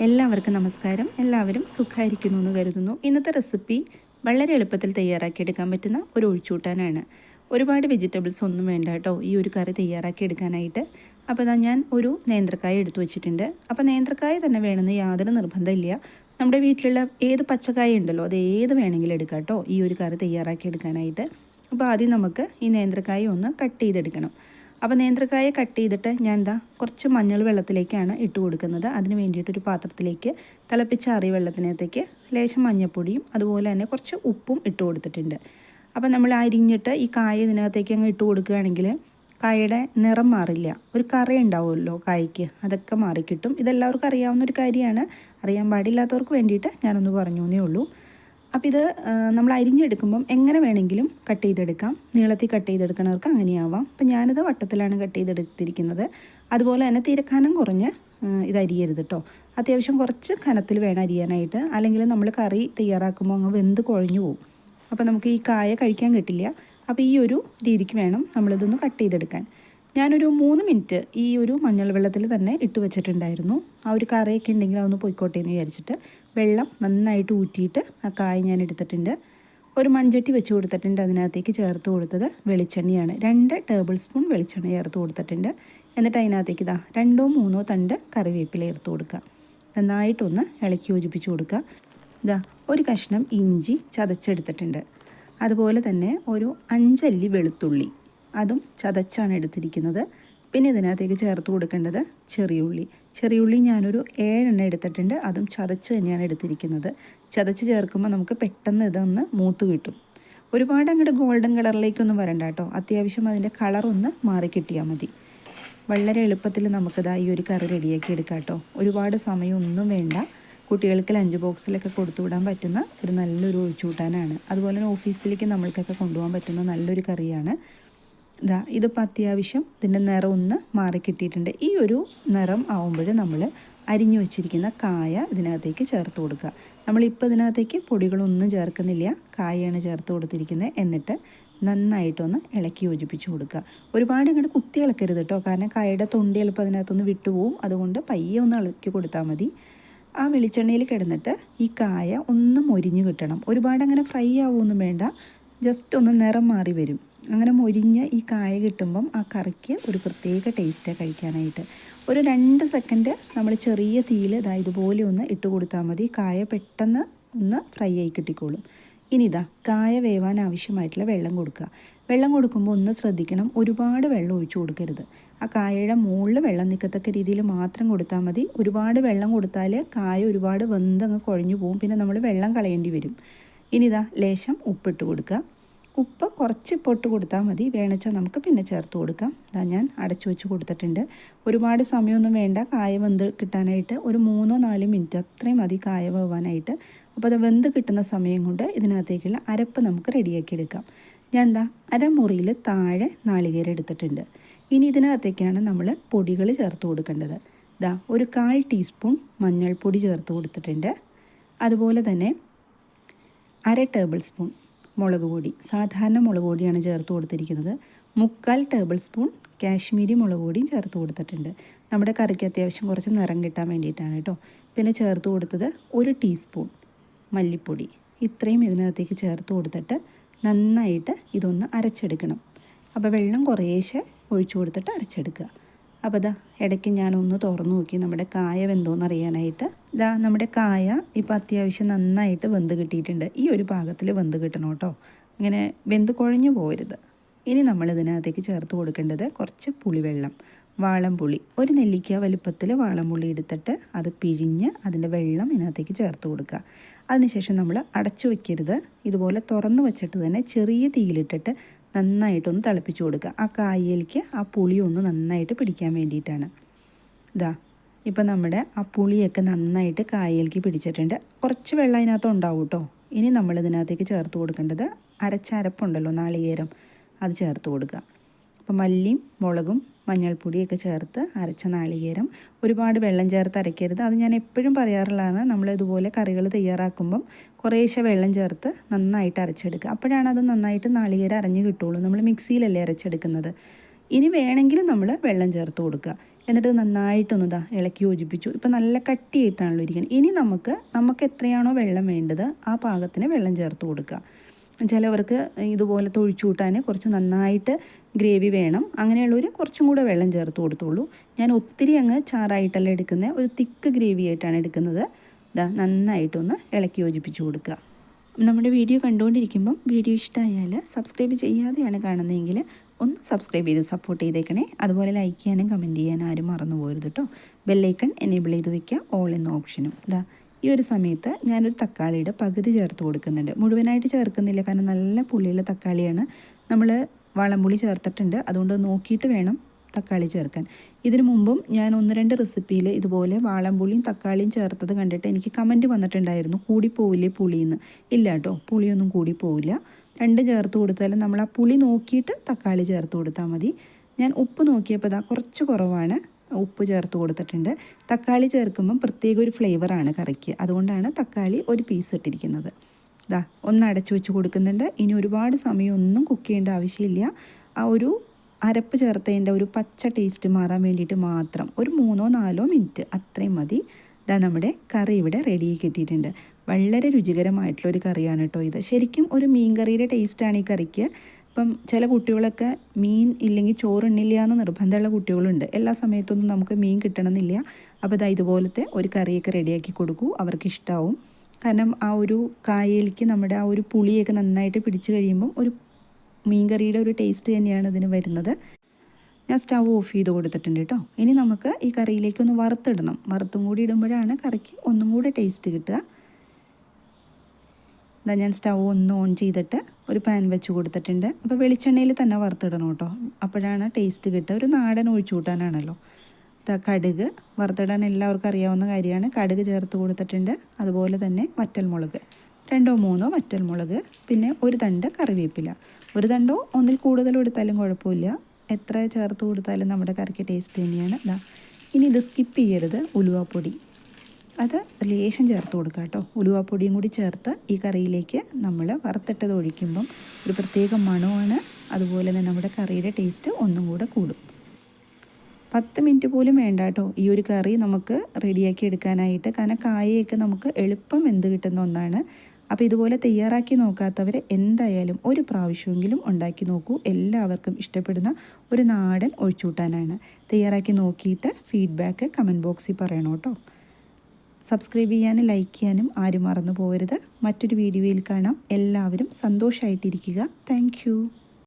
എല്ലാവർക്കും നമസ്കാരം. എല്ലാവരും സുഖമായിരിക്കുന്നു എന്ന് കരുതുന്നു. ഇന്നത്തെ റെസിപ്പി വളരെ എളുപ്പത്തിൽ തയ്യാറാക്കിയെടുക്കാൻ പറ്റുന്ന ഒരു ഒഴിച്ചൂട്ടാനാണ്. ഒരുപാട് വെജിറ്റബിൾസ് ഒന്നും വേണ്ട കേട്ടോ ഈ ഒരു കറി തയ്യാറാക്കിയെടുക്കാനായിട്ട്. അപ്പോൾ ഞാൻ ഒരു നേന്ത്രക്കായ എടുത്തു വെച്ചിട്ടുണ്ട്. അപ്പോൾ നേന്ത്രക്കായ തന്നെ വേണമെന്ന് യാതൊരു നിർബന്ധമില്ല. നമ്മുടെ വീട്ടിലുള്ള ഏത് പച്ചക്കായ ഉണ്ടല്ലോ അത് ഏത് വേണമെങ്കിലും എടുക്കാം കേട്ടോ ഈ ഒരു കറി തയ്യാറാക്കിയെടുക്കാനായിട്ട്. അപ്പോൾ ആദ്യം നമുക്ക് ഈ നേന്ത്രക്കായ ഒന്ന് കട്ട് ചെയ്തെടുക്കണം. അപ്പോൾ നേന്ത്രക്കായ കട്ട് ചെയ്തിട്ട് ഞാൻ കുറച്ച് മഞ്ഞൾ വെള്ളത്തിലേക്കാണ് ഇട്ട് കൊടുക്കുന്നത്. അതിന് വേണ്ടിയിട്ടൊരു പാത്രത്തിലേക്ക് തിളപ്പിച്ചാറിയ വെള്ളത്തിനകത്തേക്ക് ലേശം മഞ്ഞൾപ്പൊടിയും അതുപോലെ തന്നെ കുറച്ച് ഉപ്പും ഇട്ട് കൊടുത്തിട്ടുണ്ട്. അപ്പോൾ നമ്മൾ അരിഞ്ഞിട്ട് ഈ കായ ഇതിനകത്തേക്ക് അങ്ങ് ഇട്ട് കൊടുക്കുകയാണെങ്കിൽ കായയുടെ നിറം മാറില്ല. ഒരു കറി ഉണ്ടാവുമല്ലോ കായ്ക്ക്, അതൊക്കെ മാറിക്കിട്ടും. ഇതെല്ലാവർക്കും അറിയാവുന്ന ഒരു കാര്യമാണ്. അറിയാൻ പാടില്ലാത്തവർക്ക് വേണ്ടിയിട്ട് ഞാനൊന്ന് പറഞ്ഞു എന്നേ ഉള്ളൂ. അപ്പോൾ ഇത് നമ്മൾ അരിഞ്ഞെടുക്കുമ്പം എങ്ങനെ വേണമെങ്കിലും കട്ട് ചെയ്തെടുക്കാം. നീളത്തിൽ കട്ട് ചെയ്തെടുക്കണവർക്ക് അങ്ങനെയാവാം. അപ്പം ഞാനിത് വട്ടത്തിലാണ് കട്ട് ചെയ്തെടുത്തിരിക്കുന്നത്. അതുപോലെ തന്നെ തിരക്കാനം കുറഞ്ഞ് ഇത് അരിയരുത് കേട്ടോ. അത്യാവശ്യം കുറച്ച് കനത്തിൽ വേണം അരിയാനായിട്ട്. അല്ലെങ്കിൽ നമ്മൾ കറി തയ്യാറാക്കുമ്പോൾ അങ്ങ് വെന്ത് കുഴഞ്ഞു പോകും. അപ്പോൾ നമുക്ക് ഈ കായ കഴിക്കാൻ കിട്ടില്ല. അപ്പോൾ ഈ ഒരു രീതിക്ക് വേണം നമ്മളിതൊന്ന് കട്ട് ചെയ്തെടുക്കാൻ. ഞാനൊരു 3 മിനിറ്റ് ഈ ഒരു മഞ്ഞൾ വെള്ളത്തിൽ തന്നെ ഇട്ട് വെച്ചിട്ടുണ്ടായിരുന്നു. ആ ഒരു കറിയൊക്കെ ഉണ്ടെങ്കിൽ അതൊന്ന് പൊയ്ക്കോട്ടെ എന്ന് വിചാരിച്ചിട്ട് വെള്ളം നന്നായിട്ട് ഊറ്റിയിട്ട് ആ കായ ഞാൻ എടുത്തിട്ടുണ്ട്. ഒരു മൺചട്ടി വെച്ച് കൊടുത്തിട്ടുണ്ട്. അതിനകത്തേക്ക് ചേർത്ത് കൊടുത്തത് വെളിച്ചെണ്ണയാണ്. 2 ടേബിൾ സ്പൂൺ വെളിച്ചെണ്ണ ചേർത്ത് കൊടുത്തിട്ടുണ്ട്. എന്നിട്ട് അതിനകത്തേക്ക് 2 3 തണ്ട് കറിവേപ്പില ചേർത്ത് കൊടുക്കുക. നന്നായിട്ടൊന്ന് ഇളക്കി യോജിപ്പിച്ച് കൊടുക്കുക. ഒരു കഷ്ണം ഇഞ്ചി ചതച്ചെടുത്തിട്ടുണ്ട്. അതുപോലെ തന്നെ ഒരു 5 അല്ലി വെളുത്തുള്ളി, അതും ചതച്ചാണ് എടുത്തിരിക്കുന്നത്. പിന്നെ ഇതിനകത്തേക്ക് ചേർത്ത് കൊടുക്കേണ്ടത് ചെറിയുള്ളി ഞാനൊരു 7 എണ്ണം എടുത്തിട്ടുണ്ട്. അതും ചതച്ച് തന്നെയാണ് എടുത്തിരിക്കുന്നത്. ചതച്ച് ചേർക്കുമ്പോൾ നമുക്ക് പെട്ടെന്ന് ഇതൊന്ന് മൂത്ത് കിട്ടും. ഒരുപാട് അങ്ങോട്ട് ഗോൾഡൻ കളറിലേക്കൊന്നും വരണ്ട കേട്ടോ. അത്യാവശ്യം അതിൻ്റെ കളറൊന്ന് മാറി കിട്ടിയാൽ മതി. വളരെ എളുപ്പത്തിൽ നമുക്കിതാ ഈ ഒരു കറി റെഡിയാക്കി എടുക്കാം കേട്ടോ. ഒരുപാട് സമയമൊന്നും വേണ്ട. കുട്ടികൾക്ക് ലഞ്ച് ബോക്സിലൊക്കെ കൊടുത്തു വിടാൻ പറ്റുന്ന ഒരു നല്ലൊരു ഒഴിച്ചുകൂട്ടാനാണ്. അതുപോലെ തന്നെ ഓഫീസിലേക്ക് നമ്മൾക്കൊക്കെ കൊണ്ടുപോകാൻ പറ്റുന്ന നല്ലൊരു കറിയാണ്. ഇതിപ്പോൾ അത്യാവശ്യം ഇതിൻ്റെ നിറം ഒന്ന് മാറി കിട്ടിയിട്ടുണ്ട്. ഈ ഒരു നിറം ആവുമ്പോൾ നമ്മൾ അരിഞ്ഞു വെച്ചിരിക്കുന്ന കായ ഇതിനകത്തേക്ക് ചേർത്ത് കൊടുക്കുക. നമ്മളിപ്പോൾ ഇതിനകത്തേക്ക് പൊടികളൊന്നും ചേർക്കുന്നില്ല, കായയാണ് ചേർത്ത് കൊടുത്തിരിക്കുന്നത്. എന്നിട്ട് നന്നായിട്ടൊന്ന് ഇളക്കി യോജിപ്പിച്ച് കൊടുക്കുക. ഒരുപാട് ഇങ്ങോട്ട് കുത്തി ഇളക്കരുത് കേട്ടോ, കാരണം കായയുടെ തൊണ്ടി ചിലപ്പോൾ അതിനകത്തൊന്ന് വിട്ടുപോകും. അതുകൊണ്ട് പയ്യെ ഒന്ന് ഇളക്കി കൊടുത്താൽ മതി. ആ വെളിച്ചെണ്ണയിൽ കിടന്നിട്ട് ഈ കായ ഒന്ന് മൊരിഞ്ഞ് കിട്ടണം. ഒരുപാട് അങ്ങനെ ഫ്രൈ ആവുമൊന്നും വേണ്ട, ജസ്റ്റ് ഒന്ന് നിറം മാറി വരും. അങ്ങനെ മൊരിഞ്ഞ് ഈ കായ കിട്ടുമ്പം ആ കറിക്ക് ഒരു പ്രത്യേക ടേസ്റ്റാണ് കഴിക്കാനായിട്ട്. ഒരു 2 സെക്കൻഡ് നമ്മൾ ചെറിയ തീയിൽ ഇതുപോലെ ഒന്ന് ഇട്ട് കൊടുത്താൽ മതി. കായ പെട്ടെന്ന് ഒന്ന് ഫ്രൈ ആയി കിട്ടിക്കോളും. ഇനി കായ വേവാൻ ആവശ്യമായിട്ടുള്ള വെള്ളം കൊടുക്കുക. വെള്ളം കൊടുക്കുമ്പോൾ ഒന്ന് ശ്രദ്ധിക്കണം, ഒരുപാട് വെള്ളം ഒഴിച്ചു കൊടുക്കരുത്. ആ കായയുടെ മുകളിൽ വെള്ളം നിൽക്കത്തക്ക രീതിയിൽ മാത്രം കൊടുത്താൽ മതി. ഒരുപാട് വെള്ളം കൊടുത്താൽ കായ ഒരുപാട് വെന്തങ്ങ് കുഴഞ്ഞു പോകും. പിന്നെ നമ്മൾ വെള്ളം കളയേണ്ടി വരും. ഇനി ലേശം ഉപ്പിട്ട് കൊടുക്കുക. ഉപ്പ് കുറച്ച് പൊട്ട് കൊടുത്താൽ മതി. വേണമെച്ചാൽ നമുക്ക് പിന്നെ ചേർത്ത് കൊടുക്കാം. ഞാൻ അടച്ചു വെച്ച് കൊടുത്തിട്ടുണ്ട്. ഒരുപാട് സമയമൊന്നും വേണ്ട കായ വെന്ത് കിട്ടാനായിട്ട്. ഒരു 3-4 മിനിറ്റ് അത്രയും മതി കായ വേവാനായിട്ട്. അപ്പോൾ അത് വെന്ത് കിട്ടുന്ന സമയം കൊണ്ട് ഇതിനകത്തേക്കുള്ള അരപ്പ് നമുക്ക് റെഡിയാക്കി എടുക്കാം. ഞാൻ അരമുറിയിൽ താഴെ നാളികേരം എടുത്തിട്ടുണ്ട്. ഇനി ഇതിനകത്തേക്കാണ് നമ്മൾ പൊടികൾ ചേർത്ത് കൊടുക്കേണ്ടത്. ഒരു 1/4 ടീസ്പൂൺ മഞ്ഞൾപ്പൊടി ചേർത്ത് കൊടുത്തിട്ടുണ്ട്. അതുപോലെ തന്നെ 1/2 ടേബിൾ സ്പൂൺ മുളക് പൊടി, സാധാരണ മുളക് പൊടിയാണ് ചേർത്ത് കൊടുത്തിരിക്കുന്നത്. 3/4 ടേബിൾ സ്പൂൺ കാശ്മീരി മുളക് പൊടിയും ചേർത്ത് കൊടുത്തിട്ടുണ്ട്. നമ്മുടെ കറിക്ക് അത്യാവശ്യം കുറച്ച് നിറം കിട്ടാൻ വേണ്ടിയിട്ടാണ് കേട്ടോ. പിന്നെ ചേർത്ത് കൊടുത്തത് 1 ടീസ്പൂൺ മല്ലിപ്പൊടി. ഇത്രയും ഇതിനകത്തേക്ക് ചേർത്ത് കൊടുത്തിട്ട് നന്നായിട്ട് ഇതൊന്ന് അരച്ചെടുക്കണം. അപ്പോൾ വെള്ളം കുറേശ്ശെ ഒഴിച്ചു കൊടുത്തിട്ട് അരച്ചെടുക്കുക. അപ്പോൾ ഇടയ്ക്ക് ഞാനൊന്ന് തുറന്നു നോക്കി നമ്മുടെ കായ വെന്തോന്ന് അറിയാനായിട്ട്. നമ്മുടെ കായ ഇപ്പോൾ അത്യാവശ്യം നന്നായിട്ട് വെന്ത് കിട്ടിയിട്ടുണ്ട്. ഈ ഒരു പാകത്തിൽ വെന്ത് കിട്ടണം കേട്ടോ, ഇങ്ങനെ വെന്ത് കുഴഞ്ഞു പോകരുത്. ഇനി നമ്മൾ ഇതിനകത്തേക്ക് ചേർത്ത് കൊടുക്കേണ്ടത് കുറച്ച് പുളിവെള്ളം, വാളംപുളി. ഒരു നെല്ലിക്ക വലുപ്പത്തിൽ വാളംപുളി എടുത്തിട്ട് അത് പിഴിഞ്ഞ് അതിൻ്റെ വെള്ളം ഇതിനകത്തേക്ക് ചേർത്ത് കൊടുക്കുക. അതിനുശേഷം നമ്മൾ അടച്ചു വയ്ക്കരുത്. ഇതുപോലെ തുറന്ന് വെച്ചിട്ട് തന്നെ ചെറിയ തീയിലിട്ടിട്ട് നന്നായിട്ടൊന്ന് തിളപ്പിച്ച് കൊടുക്കുക. ആ കായയിലേക്ക് ആ പുളിയൊന്ന് നന്നായിട്ട് പിടിക്കാൻ വേണ്ടിയിട്ടാണ്. ഇപ്പം നമ്മുടെ ആ പുളിയൊക്കെ നന്നായിട്ട് കായയിലേക്ക് പിടിച്ചിട്ടുണ്ട്. കുറച്ച് വെള്ളം അതിനകത്ത് ഉണ്ടാവും കേട്ടോ. ഇനി നമ്മളിതിനകത്തേക്ക് ചേർത്ത് കൊടുക്കേണ്ടത് അരപ്പുണ്ടല്ലോ നാളികേരം, അത് ചേർത്ത് കൊടുക്കുക. അപ്പോൾ മല്ലിയും മുളകും മഞ്ഞൾപ്പൊടിയൊക്കെ ചേർത്ത് അരച്ച നാളികേരം. ഒരുപാട് വെള്ളം ചേർത്ത് അരയ്ക്കരുത്. അത് ഞാൻ എപ്പോഴും പറയാറുള്ളതാണ്. നമ്മളിതുപോലെ കറികൾ തയ്യാറാക്കുമ്പം കുറേശ്ശെ വെള്ളം ചേർത്ത് നന്നായിട്ട് അരച്ചെടുക്കുക. അപ്പോഴാണ് അത് നന്നായിട്ട് നാളികേരം അരഞ്ഞ് കിട്ടുള്ളൂ. നമ്മൾ മിക്സിയിലല്ലേ അരച്ചെടുക്കുന്നത്. ഇനി വേണമെങ്കിൽ നമ്മൾ വെള്ളം ചേർത്ത് കൊടുക്കുക. എന്നിട്ട് നന്നായിട്ടൊന്ന് ഇളക്കി യോജിപ്പിച്ചു. ഇപ്പം നല്ല കട്ടിയായിട്ടാണല്ലോ ഇരിക്കുന്നത്. ഇനി നമുക്ക് എത്രയാണോ വെള്ളം വേണ്ടത് ആ പാകത്തിന് വെള്ളം ചേർത്ത് കൊടുക്കുക. ചിലവർക്ക് ഇതുപോലത്തെ ഒഴിച്ചു കൂട്ടാൻ കുറച്ച് നന്നായിട്ട് ഗ്രേവി വേണം. അങ്ങനെയുള്ളവർ കുറച്ചും കൂടെ വെള്ളം ചേർത്ത് കൊടുത്തോളൂ. ഞാൻ ഒത്തിരി അങ്ങ് ചാറായിട്ടല്ല എടുക്കുന്നത്, ഒരു തിക്ക് ഗ്രേവി ആയിട്ടാണ് എടുക്കുന്നത്. നന്നായിട്ടൊന്ന് ഇളക്കി യോജിപ്പിച്ച് കൊടുക്കുക. നമ്മുടെ വീഡിയോ കണ്ടുകൊണ്ടിരിക്കുമ്പം വീഡിയോ ഇഷ്ടമായാൽ സബ്സ്ക്രൈബ് ചെയ്യാതെയാണ് കാണുന്നതെങ്കിൽ ഒന്ന് സബ്സ്ക്രൈബ് ചെയ്ത് സപ്പോർട്ട് ചെയ്തേക്കണേ. അതുപോലെ ലൈക്ക് ചെയ്യാനും കമൻറ്റ് ചെയ്യാനും ആരും മറന്നു പോകരുത് കേട്ടോ. ബെല്ലൈക്കൺ എനേബിൾ ചെയ്ത് വയ്ക്കുക, ഓൾ എന്ന ഓപ്ഷനും. ഈ ഒരു സമയത്ത് ഞാനൊരു തക്കാളിയുടെ പകുതി ചേർത്ത് കൊടുക്കുന്നുണ്ട്. മുഴുവനായിട്ട് ചേർക്കുന്നില്ല, കാരണം നല്ല പുളിയുള്ള തക്കാളിയാണ്. നമ്മൾ വളംപുളി ചേർത്തിട്ടുണ്ട്, അതുകൊണ്ട് നോക്കിയിട്ട് വേണം തക്കാളി ചേർക്കാൻ. ഇതിനു മുമ്പും ഞാൻ 1-2 റെസിപ്പിയിൽ ഇതുപോലെ വാളംപുളിയും തക്കാളിയും ചേർത്തത് കണ്ടിട്ട് എനിക്ക് കമൻറ്റ് വന്നിട്ടുണ്ടായിരുന്നു, കൂടിപ്പോവില്ലേ പുളിയെന്ന്. ഇല്ല കേട്ടോ, പുളിയൊന്നും കൂടിപ്പോവില്ല. 2 ചേർത്ത് കൊടുത്താലും നമ്മൾ ആ പുളി നോക്കിയിട്ട് തക്കാളി ചേർത്ത് കൊടുത്താൽ മതി. ഞാൻ ഉപ്പ് നോക്കിയപ്പോൾ കുറച്ച് കുറവാണ്, ഉപ്പ് ചേർത്ത് കൊടുത്തിട്ടുണ്ട്. തക്കാളി ചേർക്കുമ്പം പ്രത്യേക ഒരു ഫ്ലേവറാണ് കറിക്ക്, അതുകൊണ്ടാണ് തക്കാളി ഒരു പീസ് ഇട്ടിരിക്കുന്നത്. ഒന്ന് അടച്ചു വെച്ച് കൊടുക്കുന്നുണ്ട്. ഇനി ഒരുപാട് സമയമൊന്നും കുക്ക് ചെയ്യേണ്ട ആവശ്യമില്ല. ആ ഒരു അരപ്പ് ചേർത്തതിൻ്റെ ഒരു പച്ച ടേസ്റ്റ് മാറാൻ വേണ്ടിയിട്ട് മാത്രം ഒരു 3-4 മിനിറ്റ് അത്രയും മതി. നമ്മുടെ കറി ഇവിടെ റെഡിയായി കിട്ടിയിട്ടുണ്ട്. വളരെ രുചികരമായിട്ടുള്ളൊരു കറിയാണ് കേട്ടോ ഇത്. ശരിക്കും ഒരു മീൻ കറിയുടെ ടേസ്റ്റാണ് ഈ കറിക്ക്. ഇപ്പം ചില കുട്ടികളൊക്കെ മീൻ ഇല്ലെങ്കിൽ ചോറുണ്ണില്ല എന്ന് നിർബന്ധമുള്ള കുട്ടികളുണ്ട്. എല്ലാ സമയത്തൊന്നും നമുക്ക് മീൻ കിട്ടണമെന്നില്ല. അപ്പോൾ ഇതുപോലത്തെ ഒരു കറിയൊക്കെ റെഡിയാക്കി കൊടുക്കൂ, അവർക്ക് ഇഷ്ടമാവും. കാരണം ആ ഒരു കായലിക്ക് നമ്മുടെ ആ ഒരു പുളിയൊക്കെ നന്നായിട്ട് പിടിച്ച് കഴിയുമ്പം ഒരു മീൻ കറിയുടെ ഒരു ടേസ്റ്റ് തന്നെയാണ് ഇതിന് വരുന്നത്. ഞാൻ സ്റ്റവ് ഓഫ് ചെയ്ത് കൊടുത്തിട്ടുണ്ട് കേട്ടോ. ഇനി നമുക്ക് ഈ കറിയിലേക്കൊന്ന് വറുത്തിടണം. വറുത്തും കൂടി ഇടുമ്പോഴാണ് കറിക്ക് ഒന്നും കൂടെ ടേസ്റ്റ് കിട്ടുക. ഞാൻ സ്റ്റവ് ഒന്ന് ഓൺ ചെയ്തിട്ട് ഒരു പാൻ വെച്ച് കൊടുത്തിട്ടുണ്ട്. അപ്പോൾ വെളിച്ചെണ്ണയിൽ തന്നെ വറുത്തിടണം കേട്ടോ, അപ്പോഴാണ് ടേസ്റ്റ് കിട്ടുക. ഒരു നാടൻ ഒഴിച്ചു കൂട്ടാനാണല്ലോ. കടുക് വറുത്തിടാൻ എല്ലാവർക്കും അറിയാവുന്ന കാര്യമാണ്. കടുക് ചേർത്ത് കൊടുത്തിട്ടുണ്ട്. അതുപോലെ തന്നെ വറ്റൽമുളക് 2-3 വറ്റൽമുളക്, പിന്നെ ഒരു തണ്ട് കറിവേപ്പില. ഒരു തണ്ടോ ഒന്നിൽ കൂടുതലോ എടുത്താലും കുഴപ്പമില്ല, എത്ര ചേർത്ത് കൊടുത്താലും നമ്മുടെ കറിക്ക് ടേസ്റ്റ് തന്നെയാണ്. ഇനി ഇത് സ്കിപ്പ് ചെയ്യരുത്. ഉലുവാപ്പൊടി അത് ലേശം ചേർത്ത് കൊടുക്കുക കേട്ടോ. ഉലുവാപ്പൊടിയും കൂടി ചേർത്ത് ഈ കറിയിലേക്ക് നമ്മൾ വറുത്തിട്ടത് ഒഴിക്കുമ്പം ഒരു പ്രത്യേക മണമാണ്. അതുപോലെ തന്നെ നമ്മുടെ കറിയുടെ ടേസ്റ്റ് ഒന്നും കൂടെ കൂടും. 10 മിനിറ്റ് പോലും വേണ്ട കേട്ടോ ഈ ഒരു കറി നമുക്ക് റെഡിയാക്കി എടുക്കാനായിട്ട്. കാരണം കായയൊക്കെ നമുക്ക് എളുപ്പം വെന്ത് കിട്ടുന്ന ഒന്നാണ്. അപ്പോൾ ഇതുപോലെ തയ്യാറാക്കി നോക്കാത്തവർ എന്തായാലും ഒരു പ്രാവശ്യമെങ്കിലും ഉണ്ടാക്കി നോക്കൂ. എല്ലാവർക്കും ഇഷ്ടപ്പെടുന്ന ഒരു നാടൻ ഒഴിച്ചുകൂട്ടാനാണ്. തയ്യാറാക്കി നോക്കിയിട്ട് ഫീഡ്ബാക്ക് കമൻറ്റ് ബോക്സിൽ പറയണം കേട്ടോ. സബ്സ്ക്രൈബ് ചെയ്യാനും ലൈക്ക് ചെയ്യാനും ആരും മറന്നു പോകരുത്. മറ്റൊരു വീഡിയോയിൽ കാണാം. എല്ലാവരും സന്തോഷമായിട്ടിരിക്കുക. താങ്ക്